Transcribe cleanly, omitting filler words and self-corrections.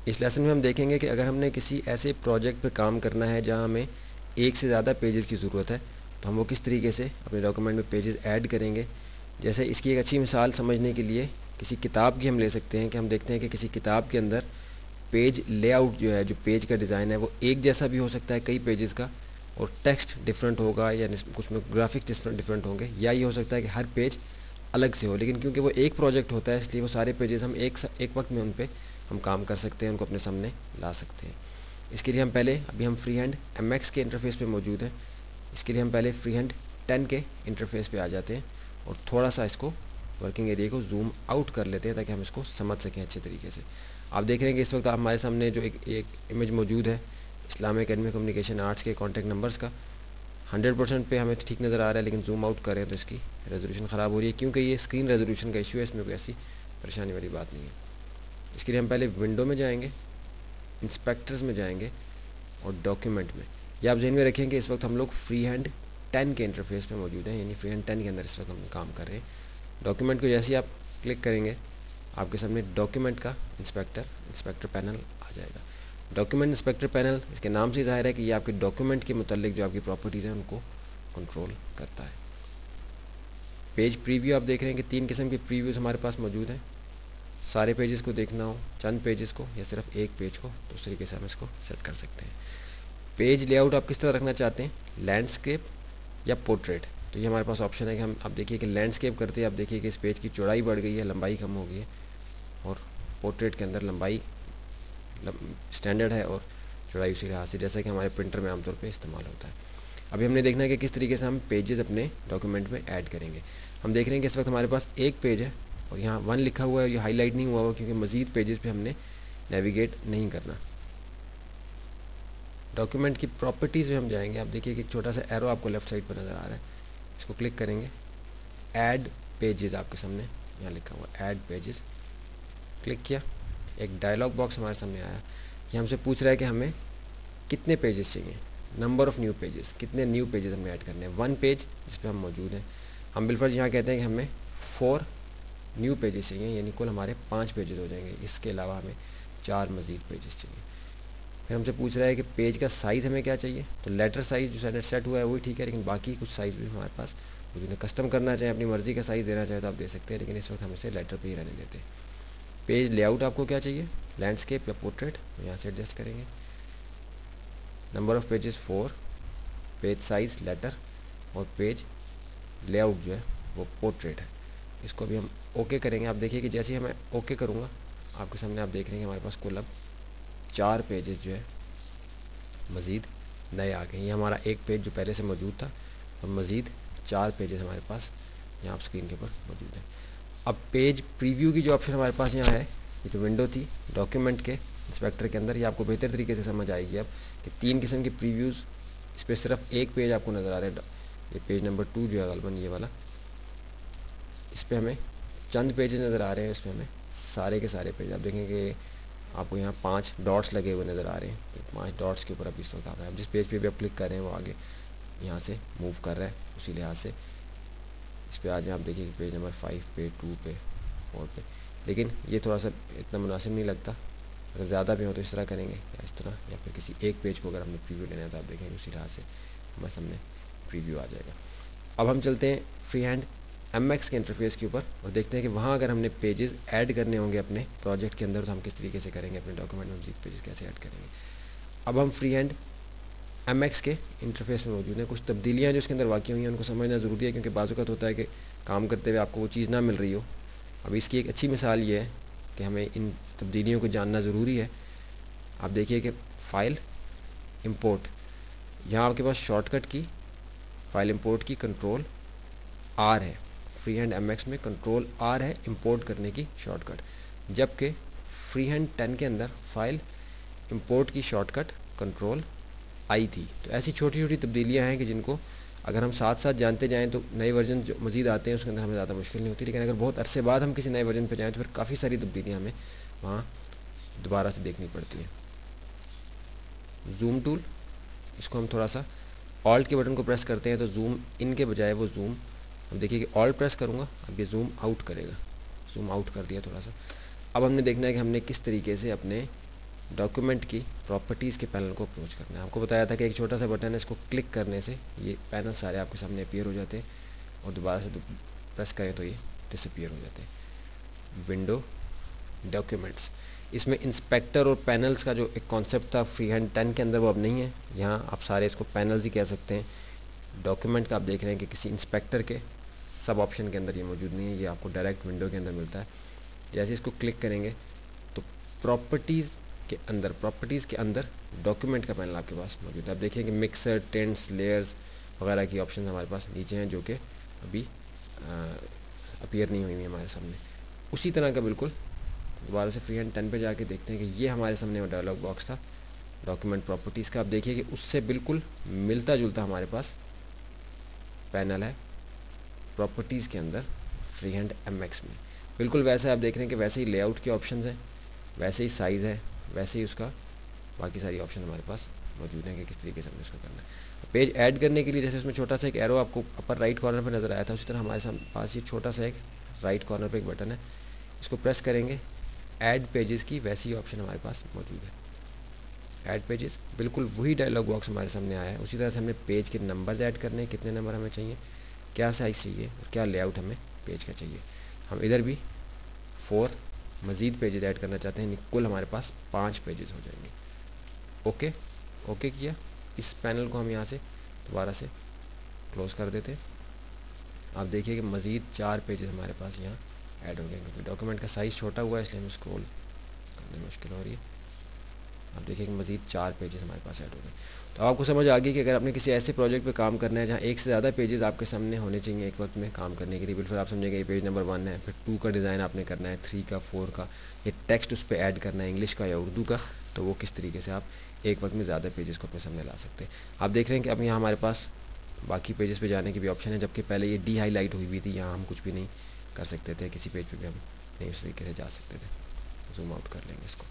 इस लेसन में हम देखेंगे कि अगर हमने किसी ऐसे प्रोजेक्ट पे काम करना है जहां हमें एक से ज़्यादा पेजेस की ज़रूरत है, तो हम वो किस तरीके से अपने डॉक्यूमेंट में पेजेस ऐड करेंगे। जैसे इसकी एक अच्छी मिसाल समझने के लिए किसी किताब की हम ले सकते हैं कि हम देखते हैं कि किसी किताब के अंदर पेज लेआउट जो है, जो पेज का डिज़ाइन है, वो एक जैसा भी हो सकता है कई पेजेस का, और टेक्स्ट डिफरेंट होगा या कुछ में ग्राफिक्स डिफरेंट होंगे, या ये हो सकता है कि हर पेज अलग से हो। लेकिन क्योंकि वो एक प्रोजेक्ट होता है, इसलिए वो सारे पेजेस हम एक वक्त में उन पर हम काम कर सकते हैं, उनको अपने सामने ला सकते हैं। इसके लिए हम पहले, अभी हम फ्री हैंड MX के इंटरफेस पे मौजूद हैं, इसके लिए हम पहले फ्री हैंड 10 के इंटरफेस पे आ जाते हैं और थोड़ा सा इसको वर्किंग एरिया को जूम आउट कर लेते हैं ताकि हम इसको समझ सकें अच्छे तरीके से। आप देख रहे हैं कि इस वक्त हमारे सामने जो एक इमेज मौजूद है इस्लामिक एकेडमी कम्युनिकेशन आर्ट्स के कॉन्टैक्ट नंबर्स का, 100% पे हमें ठीक नज़र आ रहा है, लेकिन जूम आउट करें तो इसकी रेजोल्यूशन ख़राब हो रही है, क्योंकि ये स्क्रीन रेजोल्यूशन का इशू है, इसमें कोई ऐसी परेशानी वाली बात नहीं है। इसके लिए हम पहले विंडो में जाएंगे, इंस्पेक्टर्स में जाएंगे और डॉक्यूमेंट में। ये आप ध्यान में रखें कि इस वक्त हम लोग फ्री हैंड 10 के इंटरफेस पे मौजूद हैं, यानी फ्री हैंड 10 के अंदर इस वक्त हम काम कर रहे हैं। डॉक्यूमेंट को जैसे ही आप क्लिक करेंगे, आपके सामने डॉक्यूमेंट का इंस्पेक्टर पैनल आ जाएगा। डॉक्यूमेंट इंस्पेक्टर पैनल, इसके नाम से ज़ाहिर है कि ये आपके डॉक्यूमेंट के मुतालिक जो आपकी प्रॉपर्टीज़ हैं उनको कंट्रोल करता है। पेज प्रीव्यू, आप देख रहे हैं कि 3 किस्म के प्रीव्यूज़ हमारे पास मौजूद हैं। सारे पेजेस को देखना हो, चंद पेजेस को, या सिर्फ एक पेज को, तो उस तरीके से हम इसको सेट कर सकते हैं। पेज लेआउट आप किस तरह रखना चाहते हैं, लैंडस्केप या पोर्ट्रेट, तो ये हमारे पास ऑप्शन है कि हम, आप देखिए कि लैंडस्केप करते हैं, आप देखिए कि इस पेज की चौड़ाई बढ़ गई है, लंबाई कम हो गई है, और पोर्ट्रेट के अंदर लंबाई स्टैंडर्ड है और चौड़ाई उसी लिहाज से जैसा कि हमारे प्रिंटर में आमतौर पर इस्तेमाल होता है। अभी हमने देखना है कि किस तरीके से हम पेजेस अपने डॉक्यूमेंट में ऐड करेंगे। हम देख रहे हैं कि इस वक्त हमारे पास एक पेज है और यहाँ 1 लिखा हुआ है, ये हाईलाइट नहीं हुआ हुआ क्योंकि मजीद पेजेस पे हमने नेविगेट नहीं करना। डॉक्यूमेंट की प्रॉपर्टीज़ में हम जाएंगे, आप देखिए कि एक छोटा सा एरो आपको लेफ्ट साइड पर नज़र आ रहा है, इसको क्लिक करेंगे, ऐड पेजेस आपके सामने यहाँ लिखा हुआ ऐड पेजेस, क्लिक किया, एक डायलॉग बॉक्स हमारे सामने आया। ये हमसे पूछ रहा है कि हमें कितने पेजेस चाहिए, नंबर ऑफ़ न्यू पेजेस, कितने न्यू पेजेस हमें ऐड करने हैं। 1 पेज जिस पर हम मौजूद हैं, हम बिलफर्ज यहाँ कहते हैं कि हमें 4 न्यू पेजेस चाहिए, यानी कुल हमारे 5 पेजेस हो जाएंगे। इसके अलावा हमें 4 मजीद पेजेस चाहिए। फिर हमसे पूछ रहा है कि पेज का साइज़ हमें क्या चाहिए, तो लेटर साइज़ जो सेट हुआ है वही ठीक है, लेकिन बाकी कुछ साइज़ भी हमारे पास मौजूद है। कस्टम करना चाहें, अपनी मर्ज़ी का साइज़ देना चाहें तो आप दे सकते हैं, लेकिन इस वक्त हम इसे लेटर पे ही रहने देते हैं। पेज लेआउट आपको क्या चाहिए, लैंडस्केप या पोर्ट्रेट, यहाँ से एडजस्ट करेंगे। Number of pages 4, page size letter, और पेज लेआउट जो है वो पोर्ट्रेट है। इसको भी हम ओके करेंगे। आप देखिए कि जैसे ही मैं ओके करूँगा, आपके सामने आप देख रहे हैं हमारे पास कुल अब 4 पेजेस जो है मज़ीद नए आ गए। ये हमारा एक पेज जो पहले से मौजूद था, और मज़ीद 4 पेजेस हमारे पास यहाँ आप स्क्रीन के ऊपर मौजूद है। अब पेज प्रीव्यू की जो ऑप्शन हमारे पास यहाँ है, ये जो विंडो थी डॉक्यूमेंट के इंस्पेक्टर के अंदर, ये आपको बेहतर तरीके से समझ आएगी अब कि 3 किस्म के प्रीव्यूज़, इस पर सिर्फ एक पेज आपको नज़र आ रहा है, ये पेज नंबर 2 जो है गलबन ये वाला, इस पर हमें चंद पेजेस नज़र आ रहे हैं, इसमें हमें सारे के सारे पेज, आप देखेंगे आपको यहाँ 5 डॉट्स लगे हुए नज़र आ रहे हैं, तो 5 डॉट्स के ऊपर अब इस वक्त आ रहा है। अब जिस पेज पे भी आप क्लिक कर रहे हैं वो आगे यहाँ से मूव कर रहा है, उसी लिहाज से इस पर आ जाए। आप देखिए पेज नंबर 5 पे, 2 पे, 4 पे, लेकिन ये थोड़ा सा इतना मुनासिब नहीं लगता। अगर ज़्यादा भी हो तो इस तरह करेंगे, या इस तरह, या फिर किसी एक पेज को अगर हमने प्रीव्यू लेना है तो आप देखेंगे उसी लिहाज से हमारे सामने प्रीव्यू आ जाएगा। अब हम चलते हैं फ्री हैंड MX के इंटरफेस के ऊपर और देखते हैं कि वहाँ अगर हमने पेजेस ऐड करने होंगे अपने प्रोजेक्ट के अंदर तो हम किस तरीके से करेंगे, अपने डॉक्यूमेंट में मजीद पेजेस कैसे ऐड करेंगे। अब हम फ्री हैंड MX के इंटरफेस में मौजूद हैं। कुछ तब्दीलियाँ जो इसके अंदर वाक़ई हुई हैं उनको समझना ज़रूरी है, क्योंकि बाज़ वक़्त होता है कि काम करते हुए आपको वो चीज़ ना मिल रही हो। अब इसकी एक अच्छी मिसाल ये है कि हमें इन तब्दीलियों को जानना ज़रूरी है। आप देखिए कि फ़ाइल इंपोर्ट, यहाँ आपके पास शॉर्टकट की फ़ाइल इंपोर्ट की कंट्रोल R है, फ्री हैंड MX में कंट्रोल R है इंपोर्ट करने की शॉर्टकट, जबकि फ्री हैंड 10 के अंदर फाइल इंपोर्ट की शॉर्टकट कंट्रोल I थी। तो ऐसी छोटी छोटी तब्दीलियाँ हैं कि जिनको अगर हम साथ साथ जानते जाएँ तो नए वर्जन जो मज़ीद आते हैं उसके अंदर हमें ज़्यादा मुश्किल नहीं होती, लेकिन अगर बहुत अरसे बाद हम किसी नए वर्जन पर जाएँ तो फिर काफ़ी सारी तब्दीलियाँ हमें वहाँ दोबारा से देखनी पड़ती हैं। जूम टूल, इसको हम थोड़ा सा ऑल्ट के बटन को प्रेस करते हैं तो जूम इन के बजाय वो जूम, अब देखिए कि ऑल्ट प्रेस करूँगा अब ये जूम आउट करेगा, जूम आउट कर दिया थोड़ा सा। अब हमने देखना है कि हमने किस तरीके से अपने डॉक्यूमेंट की प्रॉपर्टीज़ के पैनल को अप्रोच करना है। आपको बताया था कि एक छोटा सा बटन है, इसको क्लिक करने से ये पैनल सारे आपके सामने अपीयर हो जाते हैं और दोबारा से प्रेस करें तो ये डिसअपीयर हो जाते हैं। विंडो डॉक्यूमेंट्स, इसमें इंस्पेक्टर और पैनल्स का जो एक कॉन्सेप्ट था फ्री हैंड 10 के अंदर वो अब नहीं है। यहाँ आप सारे इसको पैनल्स ही कह सकते हैं। डॉक्यूमेंट का आप देख रहे हैं कि किसी इंस्पेक्टर के सब ऑप्शन के अंदर ये मौजूद नहीं है, ये आपको डायरेक्ट विंडो के अंदर मिलता है। जैसे इसको क्लिक करेंगे तो प्रॉपर्टीज़ के अंदर डॉक्यूमेंट का पैनल आपके पास मौजूद है। आप देखिए कि मिक्सर, टेंट्स, लेयर्स वगैरह की ऑप्शन हमारे पास नीचे हैं जो कि अभी अपीयर नहीं हुई है हमारे सामने। उसी तरह का बिल्कुल दोबारा से फ्री हैंड 10 पे जाके देखते हैं कि ये हमारे सामने वो डायलॉग बॉक्स था डॉक्यूमेंट प्रॉपर्टीज़ का। आप देखिए कि उससे बिल्कुल मिलता जुलता हमारे पास पैनल है प्रॉपर्टीज़ के अंदर फ्री हैंड MX में। बिल्कुल वैसे आप देख रहे हैं कि वैसे ही लेआउट के ऑप्शन हैं, वैसे ही साइज़ है, वैसे ही उसका बाकी सारी ऑप्शन हमारे पास मौजूद हैं कि किस तरीके से हमें इसको करना है। पेज ऐड करने के लिए जैसे उसमें छोटा सा एक एरो आपको अपर राइट कॉर्नर पर नज़र आया था, उसी तरह हमारे पास ये छोटा सा एक राइट कॉर्नर पर एक बटन है, इसको प्रेस करेंगे ऐड पेजेस की वैसी ऑप्शन हमारे पास मौजूद है। ऐड पेजेस बिल्कुल वही डायलॉग बॉक्स हमारे सामने आया है। उसी तरह से हमने पेज के नंबर्स ऐड करने हैं, कितने नंबर हमें चाहिए, क्या साइज़ चाहिए और क्या लेआउट हमें पेज का चाहिए। हम इधर भी 4 मज़ीद पेजेस ऐड करना चाहते हैं, कुल हमारे पास 5 पेजेस हो जाएंगे। ओके ओके किया। इस पैनल को हम यहाँ से दोबारा से क्लोज कर देते हैं। आप देखिए कि मज़ीद 4 पेजेस हमारे पास यहाँ ऐड हो गए, क्योंकि डॉक्यूमेंट का साइज़ छोटा हुआ है इसलिए हमें स्क्रॉल करने में मुश्किल हो रही है। आप देखिए कि मज़ीद 4 पेजेस हमारे पास ऐड हो गए। तो आपको समझ आ गई कि अगर आपने किसी ऐसे प्रोजेक्ट पे काम करना है जहाँ एक से ज़्यादा पेजेस आपके सामने होने चाहिए एक वक्त में काम करने के लिए, बिल्कुल आप समझेंगे ये पेज नंबर 1 है, फिर 2 का डिज़ाइन आपने करना है, 3 का, 4 का, ये टेक्स्ट उस पर ऐड करना है इंग्लिश का या उर्दू का, तो वो किस तरीके से आप एक वक्त में ज़्यादा पेजेस को अपने सामने ला सकते हैं। आप देख रहे हैं कि अब यहाँ हमारे पास बाकी पेजेस पे जाने की भी ऑप्शन है, जबकि पहले ये डी हाईलाइट हुई हुई थी, यहाँ हम कुछ भी नहीं कर सकते थे, किसी पेज पे भी हम नहीं उस तरीके से जा सकते थे। जूम आउट कर लेंगे इसको।